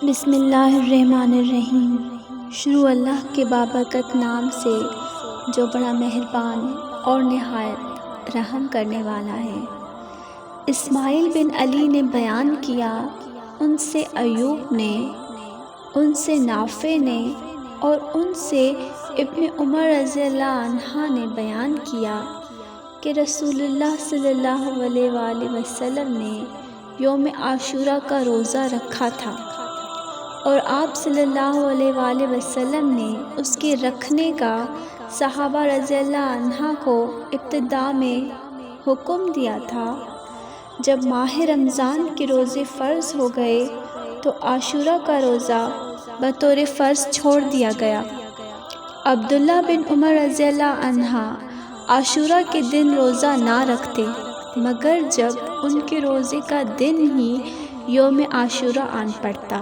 بسم اللہ الرحمن الرحیم۔ شروع اللہ کے بابرکت نام سے جو بڑا مہربان اور نہایت رحم کرنے والا ہے۔ اسماعیل بن علی نے بیان کیا، ان سے ایوب نے، ان سے نافع نے اور ان سے ابن عمر رضی اللہ عنہ نے بیان کیا کہ رسول اللہ صلی اللہ علیہ وآلہ وسلم نے یوم عاشوراء کا روزہ رکھا تھا، اور آپ صلی اللہ علیہ وآلہ وسلم نے اس کے رکھنے کا صحابہ رضی اللہ عنہ کو ابتداء میں حکم دیا تھا۔ جب ماہ رمضان کے روزے فرض ہو گئے تو عاشوراء کا روزہ بطور فرض چھوڑ دیا گیا۔ عبداللہ بن عمر رضی اللہ عنہ عاشوراء کے دن روزہ نہ رکھتے، مگر جب ان کے روزے کا دن ہی یوم عاشوراء آن پڑتا